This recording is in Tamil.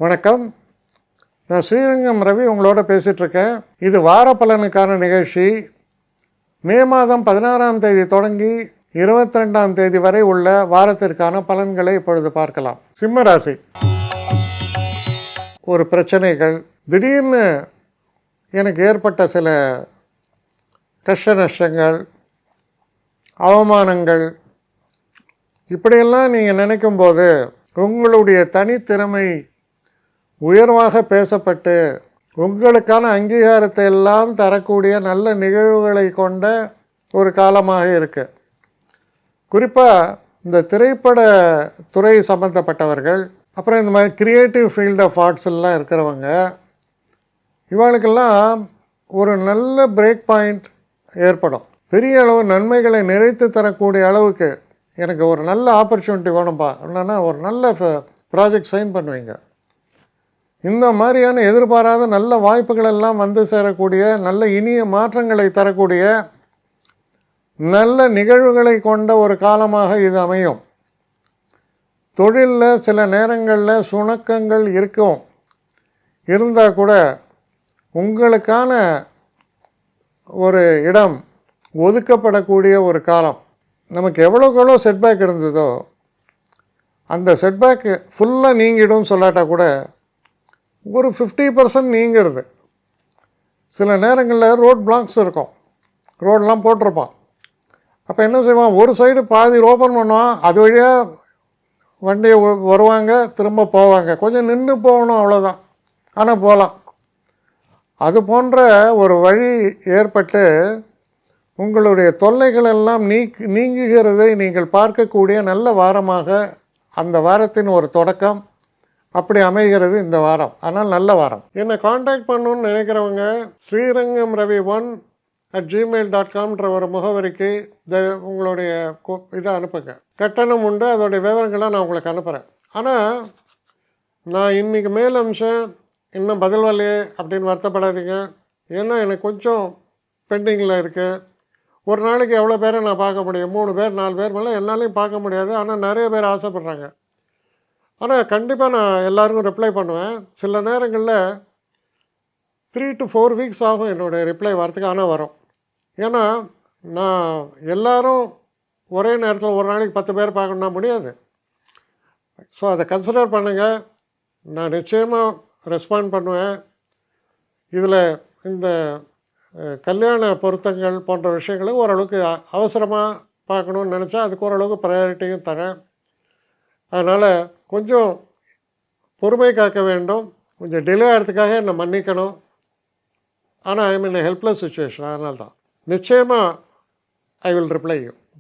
வணக்கம். நான் ஸ்ரீரங்கம் ரவி உங்களோட பேசிகிட்ருக்கேன். இது வார பலனுக்கான நிகழ்ச்சி. மே மாதம் 16ஆம் தேதி தொடங்கி 22ஆம் தேதி வரை உள்ள வாரத்திற்கான பலன்களை இப்பொழுது பார்க்கலாம். சிம்ம ராசி. ஒரு பிரச்சனைகள், திடீர்னு எனக்கு ஏற்பட்ட சில கஷ்ட நஷ்டங்கள், அவமானங்கள், இப்படியெல்லாம் நீங்கள் நினைக்கும்போது உங்களுடைய தனித்திறமை உயர்வாக பேசப்பட்டு உங்களுக்கான அங்கீகாரத்தை எல்லாம் தரக்கூடிய நல்ல நிகழ்வுகளை கொண்ட ஒரு காலமாக இருக்குது. குறிப்பாக இந்த திரைப்பட துறை சம்மந்தப்பட்டவர்கள், அப்புறம் இந்த மாதிரி கிரியேட்டிவ் ஃபீல்ட் ஆஃப் ஆர்ட்ஸ்லாம் இருக்கிறவங்க, இவங்களுக்கெல்லாம் ஒரு நல்ல பிரேக் பாயிண்ட் ஏற்படும். பெரிய அளவு நன்மைகளை நிறைத்து தரக்கூடிய அளவுக்கு எனக்கு ஒரு நல்ல ஆப்பர்ச்சுனிட்டி வேணும்பா, என்னென்னா ஒரு நல்ல ப்ராஜெக்ட் சைன் பண்ணுவீங்க. இந்த மாதிரியான எதிர்பாராத நல்ல வாய்ப்புகள் எல்லாம் வந்து சேரக்கூடிய, நல்ல இனிய மாற்றங்களை தரக்கூடிய நல்ல நிகழ்வுகளை கொண்ட ஒரு காலமாக இது அமையும். தொழிலில் சில நேரங்களில் சுணக்கங்கள் இருக்கும், இருந்தால் கூட உங்களுக்கான ஒரு இடம் ஒதுக்கப்படக்கூடிய ஒரு காலம். நமக்கு எவ்வளோக்கு எவ்வளோ செட்பேக் இருந்ததோ அந்த செட்பேக்கு ஃபுல்லாக நீங்கிடும் சொல்லாட்டா கூட ஒரு 50% நீங்கிறது. சில நேரங்களில் ரோட் பிளாக்ஸ் இருக்கும், ரோடெலாம் போட்டிருப்பான். அப்போ என்ன செய்வான், ஒரு சைடு பாதி ஓப்பன் பண்ணுவான், அது வழியாக வண்டியை வருவாங்க, திரும்ப போவாங்க, கொஞ்சம் நின்று போகணும், அவ்வளோதான், ஆனால் போகலாம். அது போன்ற ஒரு வழி ஏற்பட்டு உங்களுடைய தொல்லைகள் எல்லாம் நீங்குகிறதை நீங்கள் பார்க்கக்கூடிய நல்ல வாரமாக அந்த வாரத்தின் ஒரு தொடக்கம் அப்படி அமைகிறது இந்த வாரம். ஆனால் நல்ல வாரம். என்னை காண்டாக்ட் பண்ணணுன்னு நினைக்கிறவங்க ஸ்ரீரங்கம் ரவி 1@gmail.com ஒரு முகவரிக்கு உங்களுடைய இதை அனுப்புங்க. கட்டணம் உண்டு, அதோடைய விவரங்களை நான் உங்களுக்கு அனுப்புகிறேன். ஆனால் நான் இன்றைக்கி மேல் அம்சம் இன்னும் பதில் வரலையே அப்படின்னு வருத்தப்படாதீங்க. ஏன்னா எனக்கு கொஞ்சம் பெண்டிங்கில் இருக்குது. ஒரு நாளைக்கு எவ்வளோ பேரை நான் பார்க்க முடியும், 3 பேர் 4 பேர் மேலே என்னாலையும் பார்க்க முடியாது. ஆனால் நிறைய பேர் ஆசைப்பட்றாங்க. ஆனால் கண்டிப்பாக நான் எல்லாருக்கும் ரிப்ளை பண்ணுவேன். சில நேரங்களில் 3 to 4 வீக்ஸ் ஆகும் என்னுடைய ரிப்ளை வரத்துக்கு. ஆனால் வரும். ஏன்னா நான் எல்லோரும் ஒரே நேரத்தில் ஒரு நாளைக்கு 10 பேர் பார்க்கணுன்னா முடியாது. ஸோ அதை கன்சிடர் பண்ணுங்கள். நான் நிச்சயமாக ரெஸ்பாண்ட் பண்ணுவேன். இதில் இந்த கல்யாண பொருத்தங்கள் போன்ற விஷயங்களை ஓரளவுக்கு அவசரமாக பார்க்கணுன்னு நினச்சா அதுக்கு ஓரளவுக்கு ப்ரையாரிட்டியும் தரேன். அதனால் கொஞ்சம் பொறுமை காக்க வேண்டும். கொஞ்சம் டிலே ஆகிறதுக்காக என்னை மன்னிக்கணும். ஆனால் ஐ மீன் ஹெல்ப்லெஸ் சுச்சுவேஷன். அதனால தான் நிச்சயமாக ஐ வில் ரிப்ளை யூ.